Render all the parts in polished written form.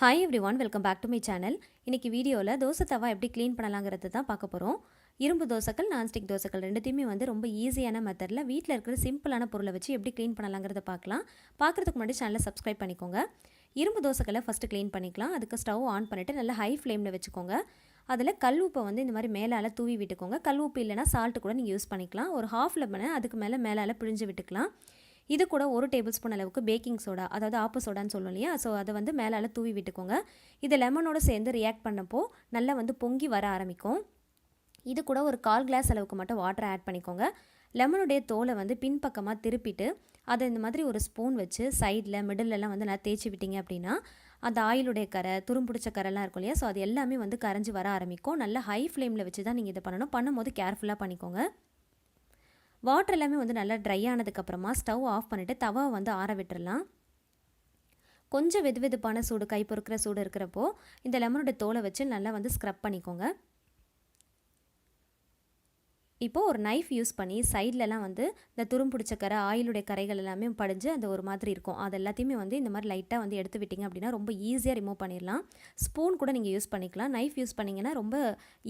Hi everyone, welcome back to my channel. இன்னைக்கு வீடியோவில் தோசை தவா எப்படி க்ளீன் பண்ணலாங்கிறது தான் பார்க்க போகிறோம். இரும்பு தோசைகள், நான்ஸ்டிக் தோசைகள் ரெண்டுத்தையுமே ரொம்ப ஈஸியான மெத்தடில் வீட்டில் இருக்கிற சிம்பிளான பொருளை வச்சு எப்படி க்ளீன் பண்ணலாங்கிறத பார்க்கலாம். பார்க்குறதுக்கு முன்னாடி சேனலை சப்ஸ்கிரைப் பண்ணிக்கோங்க. இரும்பு தோசைகளை ஃபஸ்ட்டு க்ளீன் பண்ணிக்கலாம். அதுக்கு ஸ்டவ் ஆன் பண்ணிவிட்டு நல்லா ஹை ஃப்ளேமில் வச்சுக்கோங்க. அதில் கல் உப்பை இந்த மாதிரி மேலால் தூவி விட்டுக்கோங்க. கல் உப்பு இல்லைனா சால்ட்டு கூட நீங்கள் யூஸ் பண்ணிக்கலாம். ஒரு ஹாஃப் லெமனை அதுக்கு மேலால் பிழிஞ்சு விட்டுக்கலாம். இது கூட 1 டேபிள் ஸ்பூன் அளவுக்கு பேக்கிங் சோடா, அதாவது ஆப்ப சோடான்னு சொல்லுவோம் இல்லையா, ஸோ அதை மேலால் தூவி விட்டுக்கோங்க. இது லெமனோடு சேர்ந்து ரியாக்ட் பண்ணப்போ நல்லா பொங்கி வர ஆரம்பிக்கும். இது கூட ஒரு 1/4 கிளாஸ் அளவுக்கு மட்டும் வாட்டர் ஆட் பண்ணிக்கோங்க. லெமனுடைய தோலை பின்பக்கமாக திருப்பிட்டு அதை இந்த மாதிரி ஒரு ஸ்பூன் வச்சு சைடில் மிடிலெலாம் நல்லா தேய்ச்சி விட்டீங்க அப்படின்னா அந்த ஆயிலுடைய கரை, துரும்பிடிச்ச கரைலாம் இருக்கும் இல்லையா, ஸோ அது எல்லாமே கரைஞ்சி வர ஆரம்பிக்கும். நல்லா ஹை ஃப்ளேமில் வச்சு தான் நீங்கள் இதை பண்ணும்போது கேர்ஃபுல்லாக பண்ணிக்கோங்க. வாட்டர் எல்லாமே நல்லா ட்ரை ஆனதுக்கப்புறமா ஸ்டவ் ஆஃப் பண்ணிவிட்டு தவா ஆற விட்டுடலாம். கொஞ்சம் வெதுவெதுப்பான சூடு, கை பொறுக்கிற சூடு இருக்கிறப்போ இந்த லெமனோட தோலை வச்சு நல்லா ஸ்க்ரப் பண்ணிக்கோங்க. இப்போது ஒரு நைஃப் யூஸ் பண்ணி சைட்லலாம் இந்த துரும்பிடிச்ச கரை, ஆயிலுடைய கரைகள் எல்லாமே படிஞ்சு அந்த ஒரு மாதிரி இருக்கும். அது எல்லாத்தையுமே இந்த மாதிரி லைட்டாக எடுத்து விட்டிங்க அப்படின்னா ரொம்ப ஈஸியாக ரிமூவ் பண்ணிடலாம். ஸ்பூன் கூட நீங்கள் யூஸ் பண்ணிக்கலாம். நைஃப் யூஸ் பண்ணிங்கன்னா ரொம்ப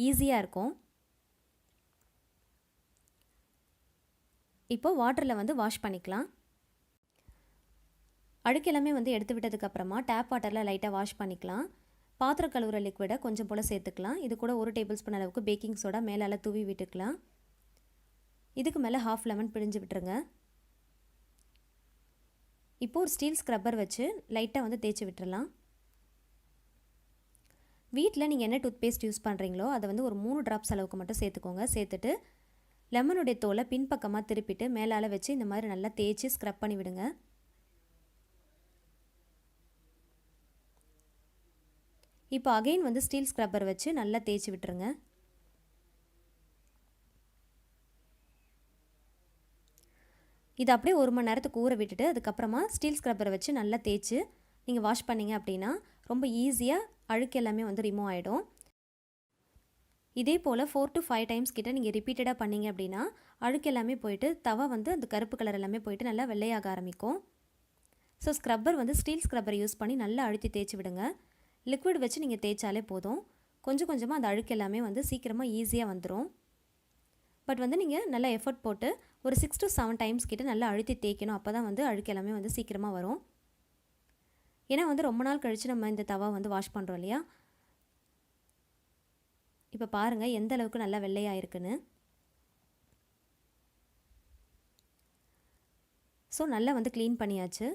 ஈஸியாக இருக்கும். இப்போது வாட்டரில் வாஷ் பண்ணிக்கலாம். அழுக்கு எல்லாமே எடுத்து விட்டதுக்கப்புறமா டேப் வாட்டரில் லைட்டாக வாஷ் பண்ணிக்கலாம். பாத்திர கழுவுற லிக்விடை கொஞ்சம் போல் சேர்த்துக்கலாம். இது கூட 1 டேபிள் ஸ்பூன் அளவுக்கு பேக்கிங் சோடா மேலால் தூவி விட்டுக்கலாம். இதுக்கு மேலே ஹாஃப் லெமன் பிழிஞ்சு விட்டுருங்க. இப்போது ஒரு ஸ்டீல் ஸ்க்ரப்பர் வச்சு லைட்டாக தேய்ச்சி விட்டுறலாம். வீட்டில் நீங்கள் என்ன டூத் பேஸ்ட் யூஸ் பண்ணுறீங்களோ அதை ஒரு 3 ட்ராப்ஸ் அளவுக்கு மட்டும் சேர்த்துக்கோங்க. சேர்த்துட்டு லெமனுடைய தோலை பின்பக்கமாக திருப்பிட்டு மேலால் வச்சு இந்த மாதிரி நல்லா தேய்ச்சி ஸ்க்ரப் பண்ணி விடுங்க. இப்போ அகைன் ஸ்டீல் ஸ்க்ரப்பர் வச்சு நல்லா தேய்ச்சி விட்டுருங்க. இது அப்படியே 1 மணி நேரத்துக்கு ஊற விட்டுட்டு அதுக்கப்புறமா ஸ்டீல் ஸ்க்ரப்பரை வச்சு நல்லா தேய்ச்சி நீங்கள் வாஷ் பண்ணிங்க அப்படின்னா ரொம்ப ஈஸியாக அழுக்கு எல்லாமே ரிமூவ் ஆகிடும். இதே போல் 4 to 5 டைம்ஸ் கிட்ட நீங்கள் ரிப்பீட்டடாக பண்ணிங்க அப்படின்னா அழுக்கு எல்லாமே போயிட்டு தவா அந்த கருப்பு கலர் எல்லாமே போயிட்டு நல்லா வெள்ளையாக ஆரம்பிக்கும். So scrubber steel scrubber use பண்ணி நல்லா அழுத்தி தேய்ச்சி விடுங்க. லிக்விட் வச்சு நீங்கள் தேய்ச்சாலே போதும். கொஞ்சம் கொஞ்சமாக அந்த அழுக்கு எல்லாமே சீக்கிரமாக ஈஸியாக வந்துடும். பட் நீங்கள் நல்லா எஃபர்ட் போட்டு ஒரு 6 to 7 டைம்ஸ் கிட்ட நல்லா அழுத்தி தேய்க்கணும். அப்போ தான் அழுக்கு எல்லாமே சீக்கிரமாக வரும். ஏன்னா ரொம்ப நாள் கழித்து நம்ம இந்த தவா வாஷ் பண்ணுறோம் இல்லையா. இப்போ பாருங்கள் எந்த அளவுக்கு நல்லா வெள்ளையாக இருக்குன்னு. ஸோ நல்லா க்ளீன் பண்ணியாச்சு.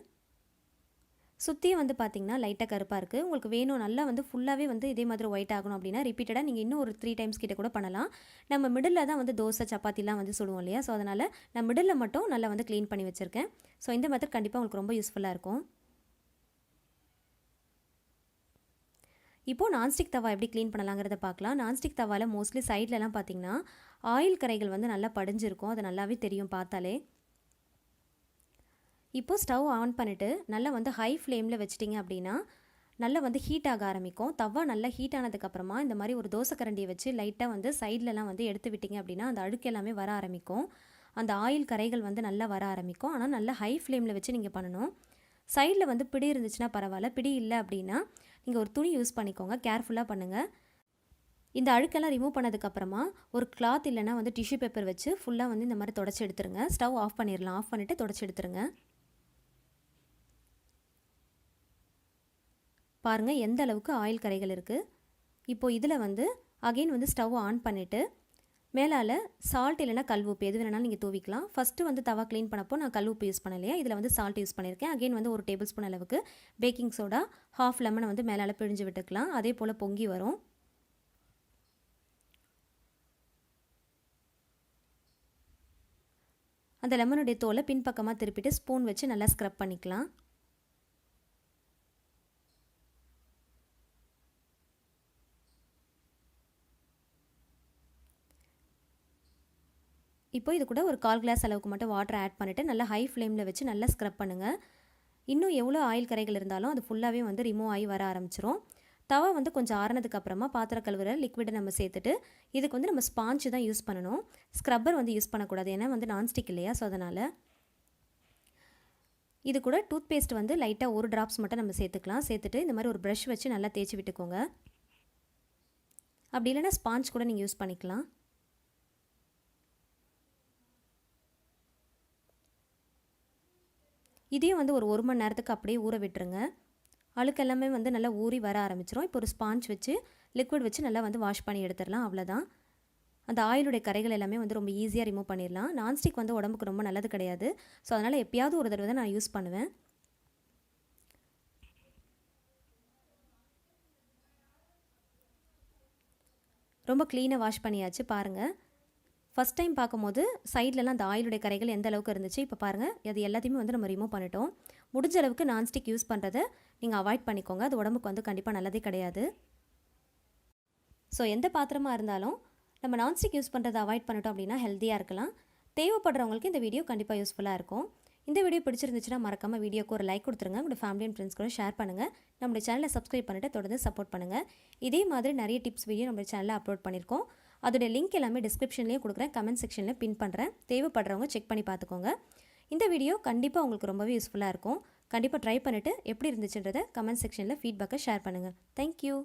சுற்றியும் பார்த்திங்கன்னா லைட்டாக கருப்பாக இருக்குது. உங்களுக்கு வேணும் நல்லா ஃபுல்லாகவே இதே மாதிரி ஒயிட் ஆகணும் அப்படின்னா ரிப்பீட்டடாக நீங்கள் இன்னும் ஒரு 3 டைம்ஸ் கிட்ட கூட பண்ணலாம். நம்ம மிடில் தான் தோசை சப்பாத்திலாம் சுடுவோம் இல்லையா, ஸோ அதனால் நான் மிடில் மட்டும் நல்லா க்ளீன் பண்ணி வச்சுருக்கேன். ஸோ இந்த மெத்தட் கண்டிப்பாக உங்களுக்கு ரொம்ப யூஸ்ஃபுல்லாக இருக்கும். இப்போது நான்ஸ்டிக் தவா எப்படி க்ளீன் பண்ணலாங்கிறத பார்க்கலாம். நான்ஸ்டிக் தவாவில் மோஸ்ட்லி சைட்லலாம் பார்த்திங்கன்னா ஆயில் கரைகள் நல்லா படிஞ்சிருக்கும். அது நல்லாவே தெரியும் பார்த்தாலே. இப்போது ஸ்டவ் ஆன் பண்ணிவிட்டு நல்லா ஹை ஃப்ளேமில் வச்சிட்டிங்க அப்படின்னா நல்லா ஹீட் ஆக ஆரம்பிக்கும். தவா நல்லா ஹீட் ஆனதுக்கப்புறமா இந்த மாதிரி ஒரு தோசை கரண்டியை வச்சு லைட்டாக சைட்லலாம் எடுத்து விட்டிங்க அப்படின்னா அந்த அழுக்கு எல்லாமே வர ஆரம்பிக்கும். அந்த ஆயில் கரைகள் நல்லா வர ஆரம்பிக்கும். ஆனால் நல்லா ஹை ஃப்ளேமில் வச்சு நீங்கள் பண்ணணும். சைடில் பிடி இருந்துச்சுன்னா பரவாயில்ல, பிடி இல்லை அப்படின்னா நீங்கள் ஒரு துணி யூஸ் பண்ணிக்கோங்க. கேர்ஃபுல்லாக பண்ணுங்கள். இந்த அழுக்கெல்லாம் ரிமூவ் பண்ணதுக்கப்புறமா ஒரு கிளாத் இல்லைனா டிஷ்யூ பேப்பர் வச்சு ஃபுல்லாக இந்த மாதிரி தொடச்சி எடுத்துருங்க. ஸ்டவ் ஆஃப் பண்ணிடலாம். ஆஃப் பண்ணிவிட்டு தொடச்சி எடுத்துருங்க. பாருங்கள் எந்த அளவுக்கு ஆயில் கரைகள் இருக்குது. இப்போது இதில் அகைன் ஸ்டவ் ஆன் பண்ணிவிட்டு மேலால் சால்ட் இல்லைனா கல் உப்பு எது வேணாலும் நீங்கள் தூவிக்கலாம். ஃபஸ்ட்டு தவா க்ளீன் பண்ணப்போ நான் கல் உப்பு யூஸ் பண்ணலையா, இதில் சால்ட் யூஸ் பண்ணியிருக்கேன். அகைன் 1 டேபிள் ஸ்பூன் அளவுக்கு பேக்கிங் சோடா, ஹாஃப் லெமனை மேலால் பிழிஞ்சு விட்டுக்கலாம். அதே போல் பொங்கி வரும். அந்த லெமனுடைய தோலை பின்பக்கமாக திருப்பிட்டு ஸ்பூன் வச்சு நல்லா ஸ்க்ரப் பண்ணிக்கலாம். இப்போ இது கூட ஒரு 1/4 கிளாஸ் அளவுக்கு மட்டும் வாட்டர் ஆட் பண்ணிவிட்டு நல்லா ஹை ஃப்ளேமில் வச்சு நல்லா ஸ்க்ரப் பண்ணுங்கள். இன்னும் எவ்வளோ ஆயில் கரைகள் இருந்தாலும் அது ஃபுல்லாகவே ரிமூவ் ஆகி வர ஆரம்பிச்சிரும். தவா கொஞ்சம் ஆறுனதுக்கப்புறமா பாத்திர கழுவுற லிக்விடை நம்ம சேர்த்துட்டு இதுக்கு நம்ம ஸ்பாஞ்சு தான் யூஸ் பண்ணணும். ஸ்க்ரப்பர் யூஸ் பண்ணக்கூடாது. ஏன்னா நான்ஸ்டிக் இல்லையா, ஸோ அதனால் இது கூட டூத் பேஸ்ட் வந்து லைட்டாக ஒரு ட்ராப்ஸ் மட்டும் நம்ம சேர்த்துக்கலாம். சேர்த்துட்டு இந்த மாதிரி ஒரு ப்ரஷ் வச்சு நல்லா தேய்ச்சி விட்டுக்கோங்க. அப்படி இல்லைன்னா ஸ்பாஞ்ச் கூட நீங்கள் யூஸ் பண்ணிக்கலாம். இதையும் வந்து ஒரு மணி நேரத்துக்கு அப்படியே ஊற விட்டுருங்க. அழுக்கு எல்லாமே வந்து நல்லா ஊறி வர ஆரம்பிச்சிரும். இப்போ ஒரு ஸ்பாஞ்ச் வச்சு லிக்விட் வச்சு நல்லா வந்து வாஷ் பண்ணி எடுத்துடலாம். அவ்வளோதான். அந்த ஆயிலுடைய கரைகள் எல்லாமே வந்து ரொம்ப ஈஸியாக ரிமூவ் பண்ணிடலாம். நான்ஸ்டிக் வந்து உடம்புக்கு ரொம்ப நல்லது கிடையாது. ஸோ அதனால் எப்பயாவது ஒரு தடவை தான் நான் யூஸ் பண்ணுவேன். ரொம்ப க்ளீனாக வாஷ் பண்ணியாச்சு பாருங்கள். ஃபஸ்ட் டைம் பார்க்கும்போது சைட்லலாம் அந்த ஆயிலுடைய கரைகள் எந்த அளவுக்கு இருந்துச்சு. இப்போ பாருங்கள், அது எல்லாத்தையுமே வந்து நம்ம ரிமூவ் பண்ணிட்டோம். முடிஞ்ச அளவுக்கு நான்ஸ்டிக் யூஸ் பண்ணுறதை நீங்கள் அவாய்ட் பண்ணிக்கோங்க. அது உடம்புக்கு வந்து கண்டிப்பாக நல்லதே கிடையாது. ஸோ எந்த பாத்திரமாக இருந்தாலும் நம்ம நான்ஸ்டிக் யூஸ் பண்ணுறதை அவாய்ட் பண்ணிட்டோம் அப்படின்னா ஹெல்த்தியாக இருக்கலாம். தேவைப்படுறவங்களுக்கு இந்த வீடியோ கண்டிப்பாக யூஸ்ஃபுல்லாக இருக்கும். இந்த வீடியோ பிடிச்சிருந்துச்சுன்னா மறக்காமல் வீடியோக்கு ஒரு லைக் கொடுத்துருங்க. உங்களோட ஃபேமிலி அண்ட் ஃப்ரெண்ட்ஸ் கூட ஷேர் பண்ணுங்கள். நம்மளுடைய சேனலை சப்ஸ்கிரைப் பண்ணிட்டு தொடர்ந்து சப்போர்ட் பண்ணுங்கள். இதே மாதிரி நிறைய டிப்ஸ் வீடியோ நம்மளுடைய சேனலில் அப்லோட் பண்ணியிருக்கோம். அதோடைய லிங்க் எல்லாமே டிஸ்கிரிப்ஷன்லேயே கொடுக்குறேன், கமெண்ட் செக்ஷனில் பின் பண்ணுறேன். தேவைப்படுறவங்க செக் பண்ணி பார்த்துக்கோங்க. இந்த வீடியோ கண்டிப்பாக உங்களுக்கு ரொம்பவே யூஸ்ஃபுல்லாக இருக்கும். கண்டிப்பாக ட்ரை பண்ணிவிட்டு எப்படி இருந்துச்சுன்றதை கமெண்ட் செக்ஷனில் ஃபீட்பேக்கை ஷேர் பண்ணுங்கள். தேங்க்யூ.